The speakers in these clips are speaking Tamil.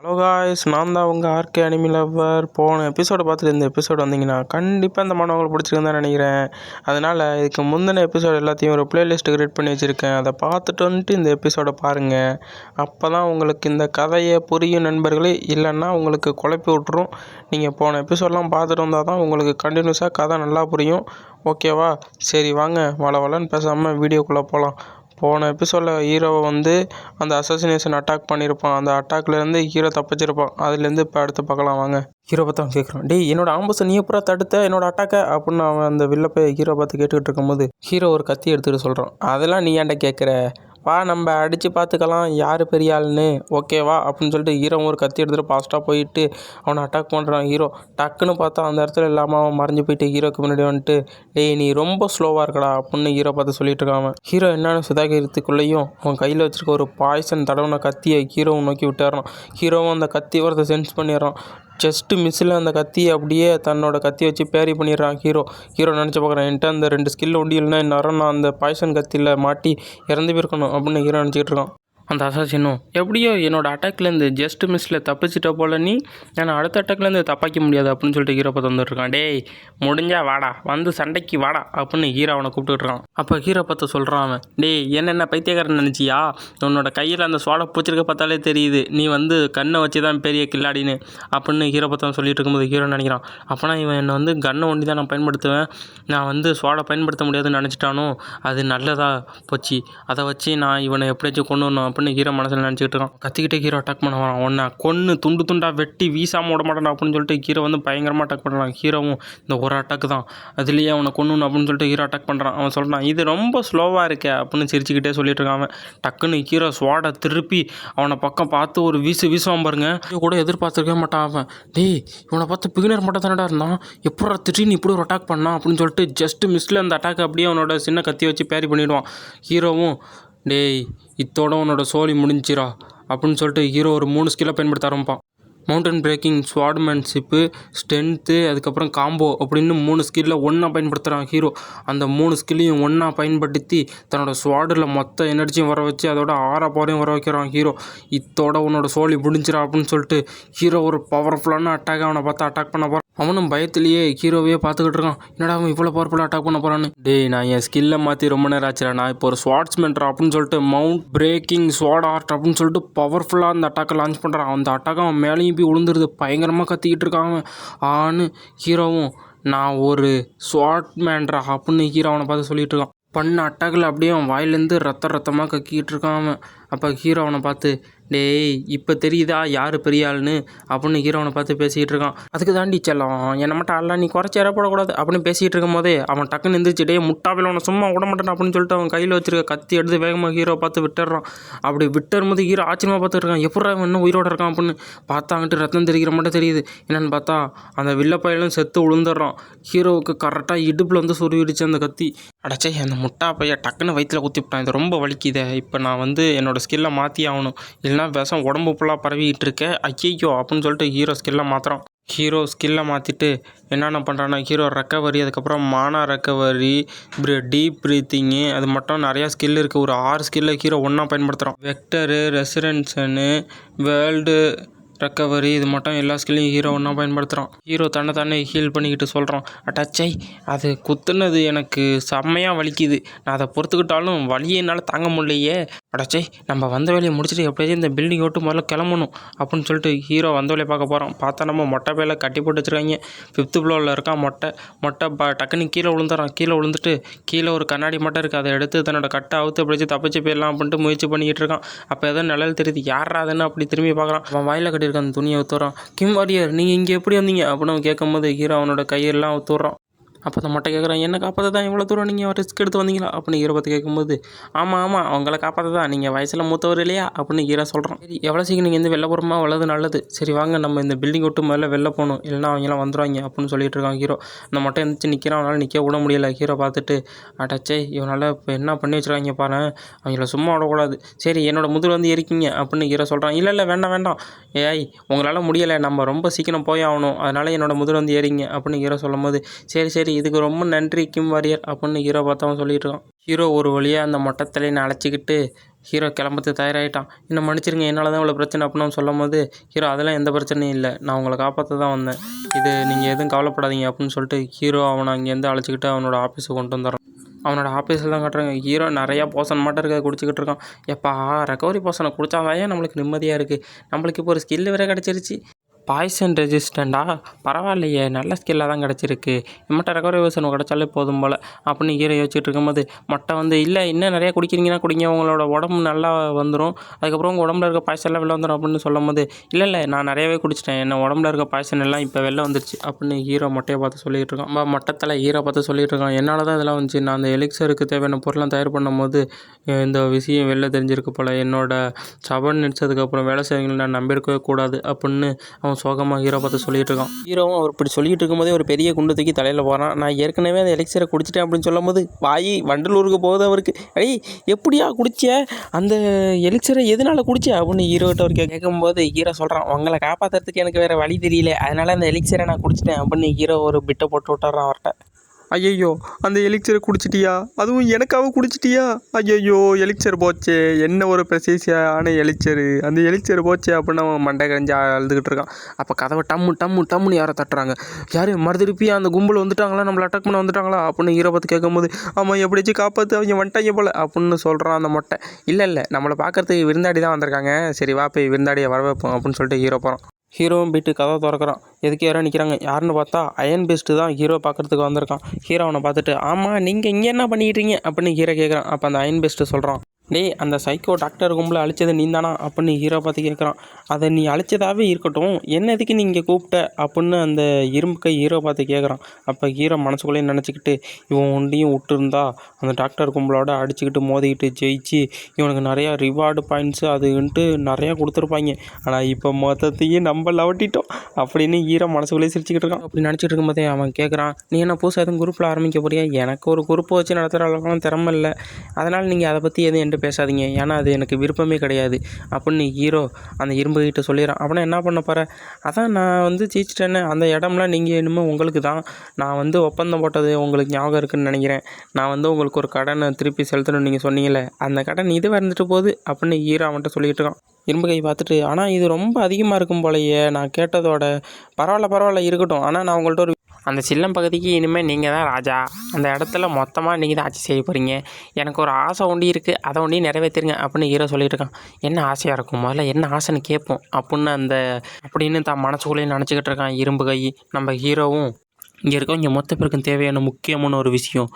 ஹலோ காய்ஸ், நான் தான் உங்கள் ஆர்கே அனிமி லவ்வர். போன எபிசோடை பார்த்துட்டு இந்த எபிசோடு வந்தீங்கன்னா கண்டிப்பாக இந்த மனம் உங்களுக்கு பிடிச்சிருக்குன்னு தான் நினைக்கிறேன். அதனால் இதுக்கு முந்தின எபிசோடு எல்லாத்தையும் ஒரு பிளேலிஸ்ட்டு கிரியேட் பண்ணி வச்சுருக்கேன். அதை பார்த்துட்டு வந்துட்டு இந்த எபிசோடை பாருங்கள். அப்போ தான் உங்களுக்கு இந்த கதையை புரியும் நண்பர்களே. இல்லைன்னா உங்களுக்கு குழப்பி விட்ரும். நீங்கள் போன எபிசோடெலாம் பார்த்துட்டு வந்தால் தான் உங்களுக்கு கண்டினியூஸாக கதை நல்லா புரியும். ஓகேவா? சரி வாங்க, வளன்னு பேசாமல் வீடியோக்குள்ளே போகலாம். போன எபிசோடில் ஹீரோவை அந்த அசசினேஷன் அட்டாக் பண்ணியிருப்பான். அந்த அட்டாக்லேருந்து ஹீரோ தப்பிச்சிருப்பான். அதுலேருந்து இப்போ அடுத்து பார்க்கலாம் வாங்க. ஹீரோ பார்த்து அவன் கேட்குறான், டேய் என்னோட ஆம்பஸை நீ எப்போ தடுத்த என்னோட அட்டாக்கை அப்படின்னு அவன் அந்த வில்ல போய் ஹீரோ பார்த்து கேட்டுக்கிட்டு இருக்கும்போது ஹீரோ ஒரு கத்தி எடுத்துகிட்டு சொல்கிறான், அதெல்லாம் நீ ஏன்டா கேட்குற, வா நம்ம அடித்து பார்த்துக்கலாம் யார் பெரிய ஆளுன்னு, ஓகேவா அப்படின்னு சொல்லிட்டு ஹீரோ ஒரு கத்தி எடுத்துகிட்டு ஃபாஸ்ட்டாக போயிட்டு அவனை அட்டாக் பண்ணுறான். ஹீரோ டக்குன்னு பார்த்தா அந்த இடத்துல இல்லாமல் அவன் மறைஞ்சு போயிட்டு ஹீரோக்கு முன்னாடி வந்துட்டு, டேய் நீ ரொம்ப ஸ்லோவாக இருக்கடா அப்படின்னு ஹீரோ பார்த்து சொல்லிட்டு இருக்கான். ஹீரோ என்னென்னு சுதாகரித்துக்குள்ளேயும் அவன் கையில் வச்சுருக்க ஒரு பாய்சன் தடவுன கத்தியை ஹீரோவை நோக்கி விட்டுறான். ஹீரோவும் அந்த கத்தி வரதை சென்ஸ் பண்ணிடுறான். ஜஸ்ட்டு மிஸ்ஸில் அந்த கத்தியை அப்படியே தன்னோட கத்தியை வச்சு பேரி பண்ணிடுறான் ஹீரோ. நினச்சி பார்க்குறான், என்கிட்ட அந்த 2 ஸ்கில் ஒண்டி இல்லைன்னா இந்நேரம் நான் அந்த பாய்சன் கத்தியில் மாட்டி இறந்து போயிருக்கணும் அப்படின்னு ஹீரோ நினச்சிக்கிட்டு இருக்கான். அந்த அசாசினும் எப்படியோ என்னோடய அட்டாக்லேருந்து ஜஸ்ட் மிஸ்ஸில் தப்பிச்சிட்ட போல் நீ, நான் அடுத்த அட்டாக்லேருந்து தப்பாக்க முடியாது அப்படின்னு சொல்லிட்டு ஹீரோ பார்த்து வந்துட்டுருக்கான். டேய் முடிஞ்சா வாடா, வந்து சண்டைக்கு வாடா அப்படின்னு ஹீரோ அவனை கூப்பிட்டுருக்கான். அப்போ ஹீரோ பார்த்து சொல்கிறான் அவன், டேய் என்னென்ன பைத்தியக்காரன் நினச்சியா, உன்னோட கையில் அந்த சோடை பூச்சிருக்க பார்த்தாலே தெரியுது நீ கண்ணை வச்சு தான் பெரிய கில்லாடின்னு அப்படின்னு ஹீரோ பார்த்து சொல்லிட்டு இருக்கும்போது ஹீரோ நினைக்கிறான், அப்போனா இவன் என்னை கண்ணை ஒண்டி தான் நான் பயன்படுத்துவேன், நான் சோடை பயன்படுத்த முடியாதுன்னு நினச்சிட்டானோ, அது நல்லதாக போச்சு, அதை வச்சு நான் இவனை எப்படியாச்சும் கொண்டு வரணும் அப்படின்னு ஹீரோ மனசில் நினச்சிக்கிட்டு இருக்கான். கத்திக்கிட்டே ஹீரோ அட்டாக் பண்ண வரான். உன்னை கொன்று துண்டு துண்டாக வெட்டி வீசாமல் விட மாட்டான் அப்படின்னு சொல்லிட்டு ஹீரோ பயங்கரமாக அட்டாக் பண்ணுறான். ஹீரோவும் இந்த ஒரு அட்டாக்கு தான் அதுலேயே அவனை கொண்டு அப்படின்னு சொல்லிட்டு ஹீரோ அட்டாக் பண்ணுறான். அவன் சொல்கிறான், இது ரொம்ப ஸ்லோவாக இருக்கே அப்படின்னு சிரிச்சுக்கிட்டே சொல்லிட்டு இருக்கான். அவன் டக்குன்னு ஹீரோ ஸ்வாடை திருப்பி அவனை பக்கம் பார்த்து ஒரு வீசுவான் பாருங்க. கூட எதிர்பார்த்துருக்கவே மாட்டான் அவன். டேய் இவனை பார்த்து பிகினர் மட்டும் தானடா இருந்தான், எப்போ திடீர்னு இப்படி ஒரு அட்டாக் பண்ணான் அப்படின்னு சொல்லிட்டு ஜஸ்ட் மிஸ்ல அந்த அட்டாக் அப்படியே அவனோட சின்ன கத்தியை வச்சு பேரி பண்ணிவிடுவான். ஹீரோவும் டேய் இத்தோட உன்னோட சோலி முடிஞ்சிரா அப்படின்னு சொல்லிட்டு ஹீரோ ஒரு 3 ஸ்கில்லை பயன்படுத்த ஆரம்பிப்பான். மவுண்டன் பிரேக்கிங், ஸ்வாட்மேன்ஷிப்பு, ஸ்ட்ரென்த்து, அதுக்கப்புறம் காம்போ அப்படின்னு 3 ஸ்கில்லில் ஒன்றா பயன்படுத்துகிறான் ஹீரோ. அந்த 3 ஸ்கில்லையும் ஒன்றா பயன்படுத்தி தன்னோட ஸ்வாடில் மொத்த எனர்ஜியும் வர வச்சு அதோட 6 பவரையும் வர வைக்கிறான் ஹீரோ. இத்தோட உன்னோட சோலி முடிஞ்சிரா அப்படின்னு சொல்லிட்டு ஹீரோ ஒரு பவர்ஃபுல்லான அட்டாக் அவனை பார்த்து அட்டாக் பண்ண போகிறான். அவனும் பயத்திலேயே ஹீரோவையே பார்த்துக்கிட்டு இருக்கான், என்னடா அவன் இவ்வளோ பவர்ஃபுல்லாக அட்டாக் பண்ண போகிறான்னு. டேய் நான் என் ஸ்கில்லை மாற்றி ரொம்ப நேரம் ஆச்சுடா, நான் இப்போ ஒரு ஸ்வாட்ஸ்மென்ட்ரா அப்படின்னு சொல்லிட்டு மவுண்ட் பிரேக்கிங் ஸ்வாட் ஆர்ட் அப்படின்னு சொல்லிட்டு பவர்ஃபுல்லாக அந்த அட்டாக்கை லான்ச் பண்ணுறான். அந்த அட்டாக்கை அவன் மேலேயும் போய் விழுந்துருது, பயங்கரமாக கத்திக்கிட்டு இருக்கான் ஆன்னு. ஹீரோவும் நான் ஒரு ஸ்வாட் மேன்ட்ரா அப்படின்னு ஹீரோ அவனை பார்த்து சொல்லிட்டு இருக்கான். பண்ண அட்டாக்கில் அப்படியே அவன் வாயிலேருந்து ரத்தமாக கக்கிட்டு இருக்கான் அவன். அப்போ ஹீரோ அவனை பார்த்து, டேய் இப்போ தெரியுதா யார் பெரிய ஆளுன்னு அப்படின்னு ஹீரோவனை பார்த்து பேசிக்கிட்டு இருக்கான். அதுக்கு தாண்டி செல்லம் என்னை மட்டும் ஆளலாம் நீ குறைச்சி இறப்படக்கூடாது அப்படின்னு பேசிகிட்டு இருக்கும் போதே அவன் டக்குன்னு எந்திரிச்சு, டே முட்டாவில் அவனை சும்மா விட மாட்டேன் அப்படின்னு சொல்லிட்டு அவன் கையில் வச்சிருக்க கத்தி எடுத்து வேகமாக ஹீரோ பார்த்து விட்டுறான். அப்படி விட்டுரும்போது ஹீரோ ஆச்சரியமாக பார்த்துட்டு இருக்கான், எப்படா அவன் இன்னும் உயிரோடு இருக்கான் அப்படின்னு பார்த்தாங்கிட்டு ரத்தம் தெரிகிற மட்டும் தெரியுது. என்னென்னு பார்த்தா அந்த வில்லப்பையிலும் செத்து விழுந்துடுறான். ஹீரோவுக்கு கரெக்டாக இடுப்பில் சுருவிடுச்சு அந்த கத்தி. அடைச்சே அந்த முட்டா பைய டக்குன்னு வயிற்றில் குத்திவிட்டான், இது ரொம்ப வலிக்குதே, இப்போ நான் என்னோடய ஸ்கில்லை மாற்றி ஆகணும், இல்லைனா விஷம் உடம்பு ஃபுல்லாக பரவிக்கிட்டு இருக்கேன் ஐயோ அப்படின்னு சொல்லிட்டு ஹீரோ ஸ்கில்லை மாற்றுறான். ஹீரோ ஸ்கில்லை மாற்றிட்டு என்னென்ன பண்ணுறான்னா ஹீரோ ரெக்கவரி, அதுக்கப்புறம் மானா ரெக்கவரி, டீப் ப்ரீத்திங்கு, அது மட்டும் நிறையா ஸ்கில் இருக்குது. ஒரு 6 ஸ்கில்லை ஹீரோ ஒன்றா பயன்படுத்துகிறான். வெக்டரு, ரெசிடென்ஷனு, வேர்ல்டு ரெக்கவரி, இது மட்டும் எல்லா ஸ்கில்லையும் ஹீரோ ஒன்றா பயன்படுத்துகிறான். ஹீரோ தன்னை ஹீல் பண்ணிக்கிட்டு சொல்கிறான், அட்டாச்சை அது குத்துனது எனக்கு செம்மையாக வலிக்குது, நான் அதை பொறுத்துக்கிட்டாலும் வலியை என்னால் தாங்க முடியலையே, அடாச்சே நம்ம வந்த வேலையை முடிச்சுட்டு எப்படியாச்சும் இந்த பில்டிங் விட்டு முதல்ல கிளம்பணும் அப்படின்னு சொல்லிட்டு ஹீரோ வந்த வேலையை பார்க்க போகிறான். பார்த்தா நம்ம மொட்டை பேல கட்டி போட்டு வச்சுருக்காங்க. 5th ஃப்ளோரில் இருக்கான். மொட்டை டக்குன்னு கீழே விழுந்துறான். கீழே விழுந்துட்டு கீழே ஒரு கண்ணாடி மட்டும் இருக்குது, அதை எடுத்து தன்னோட கட்டை அவுத்து எப்படியாச்சும் தப்பிச்சு போயிடலாம் அப்படின்ட்டு முயற்சி பண்ணிக்கிட்டு இருக்கான். அப்போ ஏதோ நிழல் தெரியுது, யாரா அதுன்னு அப்படி திரும்பி பார்க்குறான். அவன் வாயில் கட்டியிருக்க அந்த துணியை ஊற்றுறான். கிம் வாரியர் நீங்கள் இங்கே எப்படி வந்தீங்க அப்படின்னு அவன் கேட்கும்போது ஹீரோ அவனோட கையெல்லாம் ஊற்றுறான். அப்போ அந்த மட்டை கேட்குறான், என்ன காப்பாற்ற தான் இவ்வளோ தூரம் நீங்கள் ரிஸ்க் எடுத்து வந்தீங்களா அப்படின்னு ஹீரோ பார்த்து கேட்கும்போது, ஆமாம் அவங்கள காப்பாற்ற தான், நீங்கள் வயசில் மூத்தவர் இல்லையா அப்படின்னு ஹீரோ சொல்கிறான். சரி எவ்வளோ சீக்கிரம் நீங்கள் வெளில போகிறோமா வளது நல்லது, சரி வாங்க நம்ம இந்த பில்டிங் விட்டு முதல்ல வெளில போகணும், இல்லைனா அவங்களாம் வந்துடுவாங்க அப்படின்னு சொல்லிட்டு இருக்கான் ஹீரோ. அந்த மட்டை எழுந்திரிச்சு நிற்கிறான், அவனால் நிற்க விட முடியலை. ஹீரோ பார்த்துட்டு, அட்டாச்சே இவனால் இப்போ என்ன பண்ணி வச்சுருக்காங்க பாரு, அவங்கள சும்மா விடக்கூடாது, சரி என்னோட முதுகில் ஏறிக்கிங்க அப்படின்னு ஹீரோ சொல்கிறான். இல்லை வேண்டாம் ஏய் உங்களால் முடியலை, நம்ம ரொம்ப சீக்கிரம் போய் ஆகணும், அதனால் என்னோட முதுகில் ஏறிங்க அப்படின்னு ஹீரோ சொல்லும் போது, சரி இதுக்கு ரொம்ப நன்றி கிம் வாரியர் அப்படின்னு ஹீரோ பார்த்தவன் சொல்லிட்டு இருக்கான். ஹீரோ ஒரு வழியாக அந்த மொட்டை தலையை அழைச்சிக்கிட்டு ஹீரோ கிளம்புறதுக்கு தயாராகிட்டான். என்னை மன்னிச்சிருங்க, என்னால் தான் இவ்வளோ பிரச்சனை அப்படின்னு சொல்லும் போது ஹீரோ அதெல்லாம் எந்த பிரச்சனையும் இல்லை, நான் உங்களை காப்பாற்ற தான் வந்தேன், இது நீங்கள் எதுவும் கவலைப்படாதீங்க அப்படின்னு சொல்லிட்டு ஹீரோ அவனை அங்கேருந்து அழைச்சிக்கிட்டு அவனோட ஆஃபீஸுக்கு கொண்டு வந்துடுறான். அவனோட ஆஃபீஸில் தான் காட்டுறாங்க. ஹீரோ நிறையா போஷன் மட்டும் இருக்க குடிச்சிக்கிட்டு இருக்கான். எப்பா ரெக்கவரி போஷனை குடித்தாதான் நம்மளுக்கு நிம்மதியாக இருக்குது, நம்மளுக்கு இப்போ ஒரு ஸ்கில் வேறு கிடச்சிருச்சு. பாய்சன் ரெசிஸ்டண்டா, பரவாயில்லையே, நல்ல ஸ்கில்லாக தான் கிடச்சிருக்கு, இம்மட்ட ரெக்கவரி போஷன் கிடச்சாலே போதும் போல் அப்படின்னு ஹீரோ யோசிச்சுட்டு இருக்கும்போது மொட்டை வந்து இல்லை இன்னும் நிறையா குடிக்கிறீங்கன்னா குடிங்க, உங்களோட உடம்பு நல்லா வந்துடும், அதுக்கப்புறம் உங்கள் உடம்புல இருக்க பாய்சன்லாம் வெளில வந்துடும் அப்படின்னு சொல்லும் போது இல்லை நான் நிறையவே குடிச்சிட்டேன், என்ன உடம்புல இருக்க பாய்சன் எல்லாம் இப்போ வெளில வந்துருச்சு அப்படின்னு ஹீரோ மொட்டையை பார்த்து சொல்லிகிட்டு இருக்கான். மொட்டத்தில் ஹீரோ பார்த்து சொல்லிகிட்டு இருக்கான், என்னால் தான் இதெல்லாம் வந்துச்சு, நான் அந்த எலிக்சருக்கு தேவையான பொருள்லாம் தயார் பண்ணும்போது இந்த விஷயம் வெளில தெரிஞ்சிருக்கு போல், என்னோட சபன் நினச்சதுக்கப்புறம் வேலை செய்வங்களை நான் நம்பியிருக்கவே கூடாது அப்படின்னு அவன் சோகமாக ஹீரோ பார்த்து சொல்லிகிட்டு இருக்கான். ஹீரோவும் அவர் இப்படி சொல்லிகிட்டு இருக்கும்போதே ஒரு பெரிய குண்டு தூக்கி தலையில் போகிறான். நான் ஏற்கனவே அந்த எலிக்சரை குடிச்சிட்டேன் அப்படின்னு சொல்லும் போது வாயி வண்டலூருக்கு போகுது அவருக்கு. எப்படியா குடிச்ச, அந்த எலிக்சரை எதனால குடிச்ச அப்படின்னு ஹீரோகிட்ட அவர் கேட்கும்போது ஹீரோ சொல்கிறான், உங்களை காப்பாற்றுறதுக்கு எனக்கு வேறு வழி தெரியல, அதனால் அந்த எலிக்சரை நான் குடிச்சிட்டேன் அப்படின்னு ஹீரோ ஒரு பிட்டை போட்டு விட்டுறான் அவர்கிட்ட. ஐயையோ, அந்த எலிக்சரை குடிச்சிட்டியா, அதுவும் எனக்காக குடிச்சிட்டியா, ஐயையோ எலிக்சர் போச்சே, என்ன ஒரு ப்ரெசீஸான எலிக்சரு, அந்த எலிக்சர் போச்சே அப்படின்னு அவன் மண்டை கரைஞ்சி அழுதுகிட்டு இருக்கான். அப்போ கதவை டம்முன்னு யாரை தட்டுறாங்க, யார் மறுதிருப்பி அந்த கும்பல் வந்துட்டாங்களா, நம்மளை அட்டாக் பண்ண வந்துட்டாங்களா அப்படின்னு ஹீரோ பார்த்து கேட்கும்போது ஆமாம் எப்படியாச்சும் காப்பாற்று, அவங்க வந்துட்டாங்க போல் அப்படின்னு சொல்கிறான் அந்த மொட்டை. இல்லை நம்மளை பார்க்குறதுக்கு விருந்தாடி தான் வந்திருக்காங்க, சரி வா போய் விருந்தாடியை வர வைப்போம் அப்படின்னு சொல்லிட்டு ஹீரோ போகிறான். ஹீரோவும் போயிட்டு கதவை திறக்கிறான். எதுக்கு யாரோ நிற்கிறாங்க, யாருன்னு பார்த்தா அயன் பெஸ்ட்டு தான் ஹீரோ பார்க்குறதுக்கு வந்திருக்கான். ஹீரோ அவனை பார்த்துட்டு ஆமாம் நீங்கள் இங்கே என்ன பண்ணிக்கிட்டீங்க அப்படின்னு ஹீரோ கேட்குறான். அப்போ அந்த அயன் பெஸ்ட்டு சொல்கிறான், டேய் அந்த சைக்கோ டாக்டர் கும்பலை அழிச்சது நீ தானா அப்படின்னு ஹீரோ பார்த்து கேட்குறான். அதை நீ அழிச்சதாகவே இருக்கட்டும், என்ன எதுக்கு நீ இங்கே கூப்பிட்ட அப்படின்னு அந்த இரும்பு கை ஹீரோ பார்த்து கேட்குறான். அப்போ ஹீரோ மனசுக்குள்ளேயே நினச்சிக்கிட்டு இவன் ஒன்றையும் விட்டுருந்தா அந்த டாக்டர் கும்பலோட அடிச்சுக்கிட்டு மோதிக்கிட்டு ஜெயிச்சு இவனுக்கு நிறையா ரிவார்டு பாயிண்ட்ஸு அதுன்ட்டு நிறையா கொடுத்துருப்பாங்க, ஆனால் இப்போ மொத்தத்தையும் நம்ம லவட்டிட்டோம் அப்படின்னு ஹீரோ மனசுக்குள்ளேயே சிரிச்சுக்கிட்டு இருக்கான். அப்படி நினச்சிட்டு இருக்கும்போதே அவன் கேட்குறான், நீ என்ன புதுசாக எதுவும் குரூப்பில் ஆரம்பிக்க போறியா, எனக்கு ஒரு குரூப்பை வச்சு நடத்துகிற அளவுக்குலாம் திறமை இல்லை, அதனால் நீங்கள் அதை பற்றி எதுவும் பேசாதீங்க, ஏன்னா அது எனக்கு விருப்பமே கிடையாது அப்படின்னு ஹீரோ அந்த இரும்பு கிட்ட சொல்லிடுறான். அப்படின்னா என்ன பண்ண போகிற, அதான் நான் வந்து ஜெயிச்சிட்டேன்னு, அந்த இடம்லாம் நீங்கள் இனிமேல் உங்களுக்கு தான், நான் வந்து ஒப்பந்தம் போட்டது உங்களுக்கு ஞாபகம் இருக்குதுன்னு நினைக்கிறேன், நான் வந்து உங்களுக்கு ஒரு கடனை திருப்பி செலுத்தணும்னு நீங்கள் சொன்னீங்களே, அந்த கடன் இது வந்துட்டு போகுது அப்படின்னு ஹீரோ அவன்கிட்ட சொல்லிகிட்டு இருக்கான். இரும்பு கை பார்த்துட்டு ஆனால் இது ரொம்ப அதிகமாக இருக்கும் போலையே, நான் கேட்டதோட பரவாயில்ல இருக்கட்டும், ஆனால் நான் உங்கள்கிட்ட ஒரு அந்த சில்லம் பகுதிக்கு இனிமேல் நீங்கள் தான் ராஜா, அந்த இடத்துல மொத்தமாக நீங்கள் தான் ஆட்சி செய்ய போகிறீங்க, எனக்கு ஒரு ஆசை ஒண்டி இருக்குது, அதை ஒண்டி நிறைவேற்றுங்க அப்படின்னு ஹீரோ சொல்லிட்டு இருக்கான். என்ன ஆசையாக இருக்கும், முதல்ல என்ன ஆசைன்னு கேட்போம் அப்படின்னு தான் மனசுக்குள்ளேயே நினச்சிக்கிட்டு இருக்கான் இரும்பு கை. நம்ம ஹீரோவும் இங்கே இங்கே மொத்த பேருக்கும் தேவையான முக்கியமான ஒரு விஷயம்,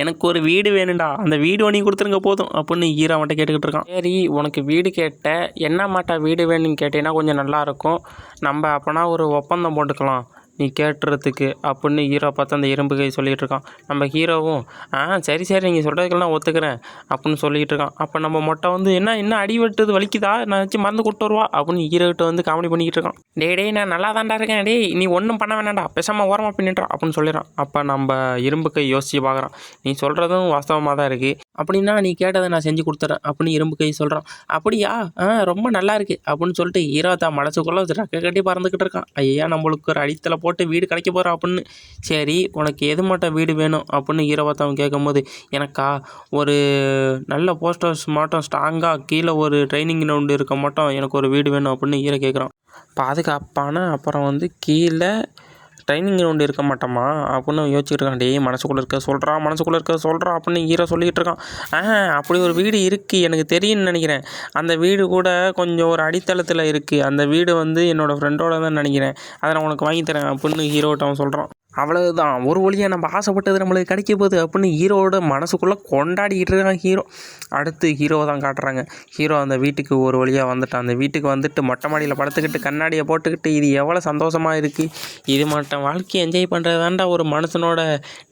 எனக்கு ஒரு வீடு வேணும்டா, அந்த வீடு வாங்கி கொடுத்துருங்க போதும் அப்படின்னு ஹீரோ அவன்கிட்ட கேட்டுக்கிட்டு இருக்கான். சரி உனக்கு வீடு கேட்ட, என்ன மாட்டா வீடு வேணும்னு கேட்டேன்னா கொஞ்சம் நல்லாயிருக்கும், நம்ம அப்போனா ஒரு ஒப்பந்தம் போட்டுக்கலாம் நீ கேட்டுறதுக்கு அப்படின்னு ஹீரோ பார்த்து அந்த இரும்பு கை சொல்லிகிட்டு இருக்கான். நம்ம ஹீரோவும் சரி நீங்கள் சொல்கிறதுக்கெல்லாம் ஒத்துக்கிறேன் அப்படின்னு சொல்லிகிட்டு இருக்கான். அப்போ நம்ம மொட்டை வந்து என்ன அடி வெட்டுது வலிக்குதா, நான் வச்சு மருந்து கொண்டு வருவா அப்படின்னு ஹீரோகிட்ட வந்து காமெடி பண்ணிக்கிட்டு இருக்கான். டேய் நான் நல்லா தாண்டா இருக்கேன், டேய் நீ ஒன்றும் பண்ண வேணாண்டா, பேசாமல் ஓரமாக பின்னிட்டான் அப்படின்னு சொல்லிடுறான். அப்போ நம்ம இரும்பு கை யோசிச்சு பார்க்குறான், நீ சொல்கிறதும் வாஸ்தவமாக தான் இருக்குது, அப்படின்னா நீ கேட்டதை நான் செஞ்சு கொடுத்துட்றேன் அப்படின்னு இரும்பு கை சொல்கிறான். அப்படியா ரொம்ப நல்லா இருக்குது அப்படின்னு சொல்லிட்டு ஹீரோ தான் மனசுக்குள்ளே ரெக்க கட்டி பறந்துக்கிட்டு இருக்கான். ஐயா நம்மளுக்கு ஒரு அடித்தலை போட்டு வீடு கிடைக்க போகிறான் அப்படின்னு. சரி உனக்கு எது மட்டும் வீடு வேணும் அப்படின்னு ஹீரோ பார்த்தவன் கேட்கும்போது, எனக்கா ஒரு நல்ல போஸ்டர்ஸ் மட்டும் ஸ்ட்ராங்காக கீழே ஒரு ட்ரைனிங் கிரவுண்டு இருக்க மட்டும் எனக்கு ஒரு வீடு வேணும் அப்படின்னு ஹீரோ கேட்குறான். பாதுகாப்பான அப்புறம் வந்து கீழே ட்ரைனிங் கிரவுண்டு இருக்க மாட்டோமா அப்படின்னு யோசிச்சுட்டு இருக்கான். டேய் மனசுக்குள்ளே இருக்க சொல்கிறான் அப்படின்னு ஹீரோ சொல்லிகிட்டு இருக்கான். அப்படி ஒரு வீடு இருக்குது எனக்கு தெரியும்னு நினைக்கிறேன், அந்த வீடு கூட கொஞ்சம் ஒரு அடித்தளத்தில் இருக்குது, அந்த வீடு வந்து என்னோடய ஃப்ரெண்டோட தான் நினைக்கிறேன், அதை நான் உனக்கு வாங்கித்தரேன் அப்படின்னு ஹீரோட்ட அவன் சொல்கிறான். அவ்வளவுதான், ஒரு வழியாக நம்ம ஆசைப்பட்டது நம்மளுக்கு கிடைக்க போகுது அப்படின்னு ஹீரோவோட மனசுக்குள்ளே கொண்டாடிக்கிட்டு இருக்கான் ஹீரோ. அடுத்து ஹீரோவை தான் காட்டுறாங்க. ஹீரோ அந்த வீட்டுக்கு ஒரு வழியாக வந்துட்டான். அந்த வீட்டுக்கு வந்துட்டு மொட்டை மாடியில் படுத்துக்கிட்டு கண்ணாடியை போட்டுக்கிட்டு இது எவ்வளோ சந்தோஷமாக இருக்குது, இது மட்டும் வாழ்க்கையை என்ஜாய் பண்ணுறதாண்டா ஒரு மனுஷனோட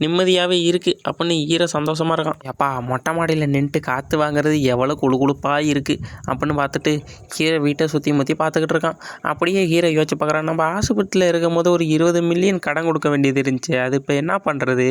நிம்மதியாகவே இருக்குது அப்படின்னு ஹீரோ சந்தோஷமாக இருக்கான். எப்பா மொட்டை மாடியில் நின்றுட்டு காற்று வாங்குறது எவ்வளோ குழுகுழுப்பாக இருக்குது அப்படின்னு பார்த்துட்டு ஹீரோ வீட்டை சுற்றி முற்றி பார்த்துக்கிட்டு இருக்கான். அப்படியே ஹீரோ யோசிச்சு பார்க்குறான், நம்ம ஆஸ்பத்திரியில் இருக்கும் போது ஒரு 20 மில்லியன் கடன் கொடுக்க வேண்டியது இருந்துச்சு, அது இப்போ என்ன பண்ணுறது,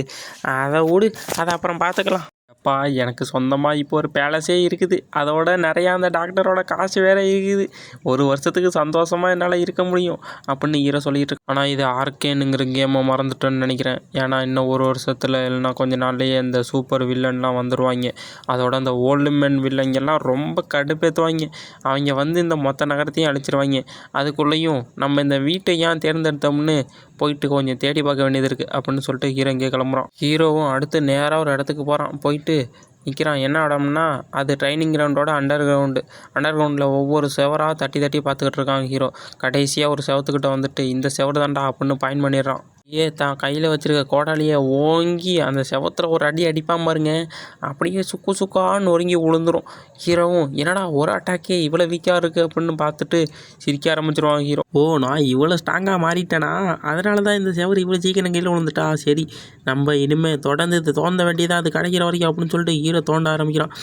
அதை விடு, அதை அப்புறம் பார்த்துக்கலாம். அப்பா எனக்கு சொந்தமாக இப்போ ஒரு பேலஸே இருக்குது, அதோட நிறையா அந்த டாக்டரோட காசு வேறு இருக்குது, ஒரு வருஷத்துக்கு சந்தோஷமாக என்னால் இருக்க முடியும் அப்படின்னு ஹீரோ சொல்லிட்டு இருக்கு. ஆனால் இது ஆர்கேனுங்கிற கேமை மறந்துட்டேன்னு நினைக்கிறேன். ஏன்னா இன்னும் ஒரு வருஷத்தில் இல்லைன்னா கொஞ்ச நாள்லேயே இந்த சூப்பர் வில்லன்லாம் வந்துடுவாங்க. அதோட அந்த ஓல்டு மேன் வில்லங்கெல்லாம் ரொம்ப கடுப்பேற்றுவாங்க. அவங்க வந்து இந்த மொத்த நகரத்தையும் அழிச்சிருவாங்க. அதுக்குள்ளேயும் நம்ம இந்த வீட்டை ஏன் தேர்ந்தெடுத்தோம்னு போயிட்டு கொஞ்சம் தேடி பார்க்க வேண்டியது இருக்குது அப்படின்னு சொல்லிட்டு ஹீரோ இங்கே கிளம்புறான். ஹீரோவும் அடுத்து நேராக ஒரு இடத்துக்கு போகிறான். போயிட்டு நிற்கிறான். என்ன இடம்னா அது ட்ரைனிங் கிரவுண்டோட அண்டர் கிரவுண்டில் ஒவ்வொரு செவராக தட்டி தட்டி பார்த்துக்கிட்டு இருக்கான் ஹீரோ. கடைசியாக ஒரு செவத்துக்கிட்ட வந்துட்டு இந்த செவரு தாண்டா அப்படின்னு பாயிண்ட் பண்ணிடுறான். தான் கையில் வச்சுருக்க கோடாலியை ஓங்கி அந்த செவத்தில் ஒரு அடிப்பான் பாருங்க, அப்படியே சுக்கான்னு நொறுங்கி விழுந்துடும். ஹீரோவும் என்னடா ஒரு அட்டாக்கே இவ்வளோ வீக்காக இருக்குது அப்படின்னு பார்த்துட்டு சிரிக்க ஆரம்பிச்சிருவான் ஹீரோ. ஓ, நான் இவ்வளோ ஸ்ட்ராங்காக மாறிட்டேனா, அதனால தான் இந்த செவரு இவ்வளோ சீக்கிரம் கீழே விழுந்துட்டா, சரி நம்ம இனிமேல் தொடர்ந்து இது தோண்ட வேண்டியதாக அது கிடைக்கிற வரைக்கும் அப்படின்னு சொல்லிட்டு ஹீரோ தோண்ட ஆரம்பிக்கிறான்.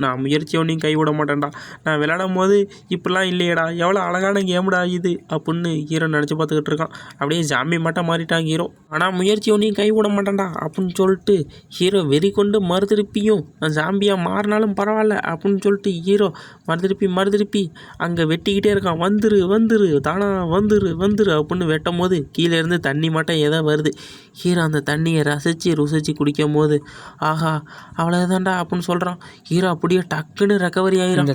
நான் முயற்சி ஒன்றையும் கைவிட மாட்டேன்டா, நான் விளையாடும் போது இப்படிலாம் இல்லையடா, எவ்வளோ அழகான கேம்டா இது அப்படின்னு ஹீரோ நினச்சி பார்த்துக்கிட்டு இருக்கான். அப்படியே ஜாம்பி மட்டும் மாறிட்டான் ஹீரோ. ஆனால் முயற்சி ஒன்றையும் கைவிட மாட்டேன்டா அப்படின்னு சொல்லிட்டு ஹீரோ வெறி கொண்டு மறுதிருப்பியும் நான் ஜாம்பியாக மாறினாலும் பரவாயில்ல அப்படின்னு சொல்லிட்டு ஹீரோ மறுதிருப்பி அங்கே வெட்டிக்கிட்டே இருக்கான். வந்துரு தானா வந்துரு அப்படின்னு வெட்டும் போது கீழே இருந்து தண்ணி மட்டும் ஏதோ வருது. ஹீரோ அந்த தண்ணியை ருசிச்சு குடிக்கும் போது ஆஹா அவ்வளோதான்டா அப்படின்னு சொல்கிறான். ஹீரோ அப்படியே டக்குன்னு ரெக்கவரி ஆகிடும்.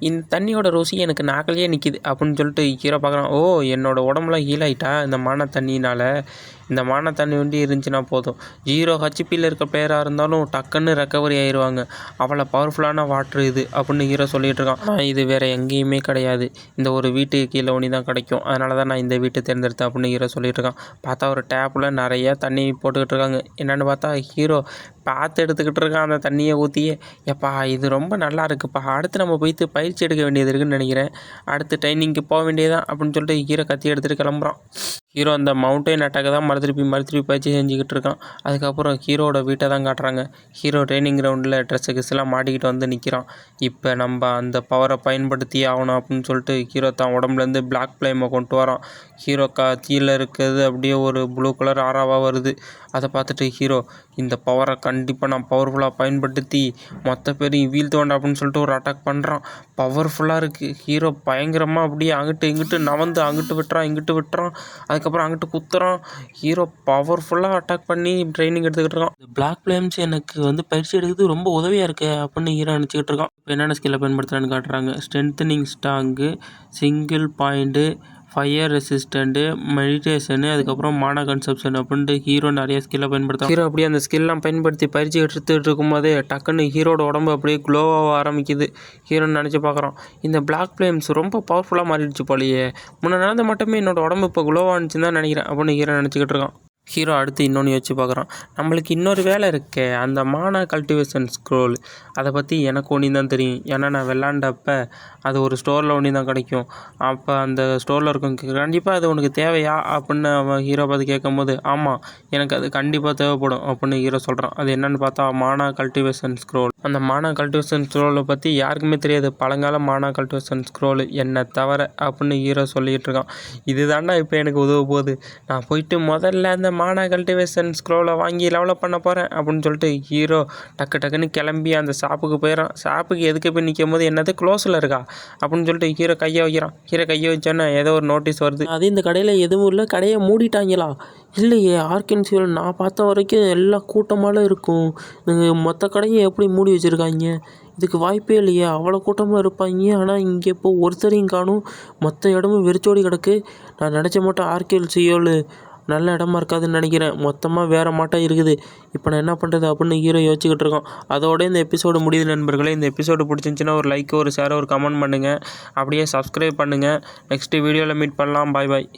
இந்த தண்ணியோட ருசி எனக்கு நாக்கிலேயே நிற்கிது அப்படின்னு சொல்லிட்டு ஹீரோ பார்க்குறான். ஓ, என்னோடய உடம்புலாம் ஹீலாயிட்டா இந்த மான தண்ணினால். இந்த மான தண்ணி வண்டி இருந்துச்சுன்னா போதும், 0 ஹெச்பியில் இருக்க பிளேயராக இருந்தாலும் டக்குன்னு ரெக்கவரி ஆயிடுவாங்க. அவ்வளோ பவர்ஃபுல்லான வாட்ரு இது அப்படின்னு ஹீரோ சொல்லிகிட்டு இருக்கான். ஆனால் இது வேறு எங்கேயுமே கிடையாது, இந்த ஒரு வீட்டுக்கு கீழே ஒன்று தான் கிடைக்கும், அதனால தான் நான் இந்த வீட்டை தேர்ந்தெடுத்தேன் அப்படின்னு ஹீரோ சொல்லிகிட்டு இருக்கான். பார்த்தா ஒரு டேப்பில் நிறையா தண்ணி போட்டுக்கிட்டு இருக்காங்க. என்னென்னு பார்த்தா ஹீரோ பார்த்து எடுத்துக்கிட்டு இருக்கான் அந்த தண்ணியை ஊற்றியே. எப்பா இது ரொம்ப நல்லா இருக்குப்பா, அடுத்து நம்ம போய்த்து பயிற்சி எடுக்க வேண்டியது இருக்குதுன்னு நினைக்கிறேன், அடுத்து ட்ரைனிங்க்கு போக வேண்டியதான் அப்படின்னு சொல்லிட்டு ஹீரோ கத்தி எடுத்துகிட்டு கிளம்புறான். ஹீரோ அந்த மவுண்டைன் அட்டாக்கை தான் மறுதிருப்பி பயிற்சி செஞ்சுக்கிட்டு இருக்கான். அதுக்கப்புறம் ஹீரோட வீட்டை தான் காட்டுறாங்க. ஹீரோ ட்ரைனிங் கிரவுண்டில் ட்ரெஸ்ஸெல்லாம் மாட்டிக்கிட்டு வந்து நிற்கிறான். இப்போ நம்ம அந்த பவரை பயன்படுத்தி ஆகணும் அப்படின்னு சொல்லிட்டு ஹீரோ தான் உடம்புலேருந்து பிளாக் ஃப்ளேமை கொண்டு வரான். ஹீரோ கீழே இருக்கிறது அப்படியே ஒரு ப்ளூ கலர் ஆராவாக வருது. அதை பார்த்துட்டு ஹீரோ இந்த பவரை கண்டிப்பாக நான் பவர்ஃபுல்லாக பயன்படுத்தி மொத்த பேரையும் வீழ்த்துவேன் அப்படின்னு சொல்லிட்டு ஒரு அட்டாக் பண்ணுறான். பவர்ஃபுல்லாக இருக்குது. ஹீரோ பயங்கரமாக அப்படியே இங்கிட்டு நவந்து இங்கிட்டு விட்டுறான். அதுக்கப்புறம் அங்கிட்டு குத்துறான். ஹீரோ பவர்ஃபுல்லாக அட்டாக் பண்ணி ட்ரைனிங் எடுத்துக்கிட்டு இருக்கான். இந்த பிளாக் ஃப்ளேம்ஸ் எனக்கு வந்து பயிற்சி எடுக்கிறது ரொம்ப உதவியாக இருக்குது அப்படின்னு ஹீரோ நினச்சிக்கிட்டு இருக்கான். இப்போ என்னென்ன ஸ்கில்லை பயன்படுத்துகிறான்னு காட்டுறாங்க. Strengthening strong, single point, fire resistant, meditation, அதுக்கப்புறம் மானா கன்சப்ஷன் அப்படின்ட்டு ஹீரோ நிறைய ஸ்கில்லை பயன்படுத்தும். ஹீரோ அப்படியே அந்த ஸ்கில்லாம் பயன்படுத்தி பயிற்சி எடுத்துகிட்டு இருக்கும்போதே டக்குன்னு ஹீரோட உடம்பு அப்படியே க்ளோவாக ஆரம்பிக்குது. ஹீரோன்னு நினச்சி பார்க்குறான். இந்த பிளாக் ஃப்ளேம்ஸ் ரொம்ப பவர்ஃபுல்லாக மாறிடுச்சு போலையே, முன்ன நடந்த மட்டுமே என்னோட உடம்பு இப்போ க்ளோவாக இருந்துச்சுன்னு தான் நினைக்கிறேன் அப்படின்னு ஹீரோ நினச்சிக்கிட்டு இருக்கான். ஹீரோ அடுத்து இன்னொன்று யோசிச்சு பார்க்குறான். நம்மளுக்கு இன்னொரு வேலை இருக்கே, அந்த மானா கல்டிவேஷன் ஸ்க்ரோல், அதை பற்றி எனக்கு ஒன்று தான் தெரியும். ஏன்னா நான் விளாண்டப்ப அது ஒரு ஸ்டோரில் ஒன்று தான் கிடைக்கும். அப்போ அந்த ஸ்டோரில் இருக்கும், கண்டிப்பாக அது உனக்கு தேவையா அப்படின்னு அவன் ஹீரோ பார்த்து கேட்கும்போது ஆமாம் எனக்கு அது கண்டிப்பாக தேவைப்படும் அப்படின்னு ஹீரோ சொல்கிறான். அது என்னென்னு பார்த்தா மானா கல்டிவேஷன் ஸ்க்ரோல். அந்த மானா கல்டிவேஷன் ஸ்க்ரோலை பற்றி யாருக்குமே தெரியாது, பழங்கால மானா கல்டிவேஷன் ஸ்க்ரோல் என்னை தவிர அப்படின்னு ஹீரோ சொல்லிகிட்டு இருக்கான். இதுதாண்டா இப்போ எனக்கு உதவ போகுது, நான் போயிட்டு முதல்ல அந்த மானா கல்டிவேஷன் ஸ்க்ரோலை வாங்கி லெவலப் பண்ண போகிறேன் அப்படின்னு சொல்லிட்டு ஹீரோ டக்குன்னு கிளம்பி அந்த ஷாப்புக்கு போயிடறான். ஷாப்புக்கு எதுக்கு போய் நிற்கும் போது என்னது க்ளோஸில் இருக்கா அப்படின்னு சொல்லிட்டு ஹீரோ கையை வைக்கிறான். ஹீரோ கையை வச்சோன்னே ஏதோ ஒரு நோட்டீஸ் வருது. அது இந்த கடையில் எதுவும் இல்லை, கடையை மூடிட்டாங்களா? இல்லையே ஆர்கன்சியில் நான் பார்த்த வரைக்கும் எல்லா கூட்டமாலும் இருக்கும், மொத்த கடையை எப்படி மூடி வச்சுருக்காங்க? இதுக்கு வாய்ப்பே இல்லையே, அவ்வளோ கூட்டமாக இருப்பாங்க. ஆனால் இங்கே இப்போ ஒருத்தரையும் காணும், மொத்த இடமும் வெறிச்சோடி கிடக்கு. நான் நினச்ச மட்டும் ஆர்கன்சியோல் நல்ல இடமா இருக்காதுன்னு நினைக்கிறேன், மொத்தமாக வேறு மாட்டம் இருக்குது. இப்போ நான் என்ன பண்ணுறது அப்படின்னு ஹீரோ யோசிச்சுக்கிட்டு இருக்கான். அதோட இந்த எபிசோடு முடியுது நண்பர்களே. இந்த எபிசோடு பிடிச்சிருந்துச்சின்னா ஒரு லைக், ஒரு ஷேர், ஒரு கமெண்ட் பண்ணுங்கள். அப்படியே சப்ஸ்கிரைப் பண்ணுங்கள். நெக்ஸ்ட்டு வீடியோவில் மீட் பண்ணலாம். பாய்.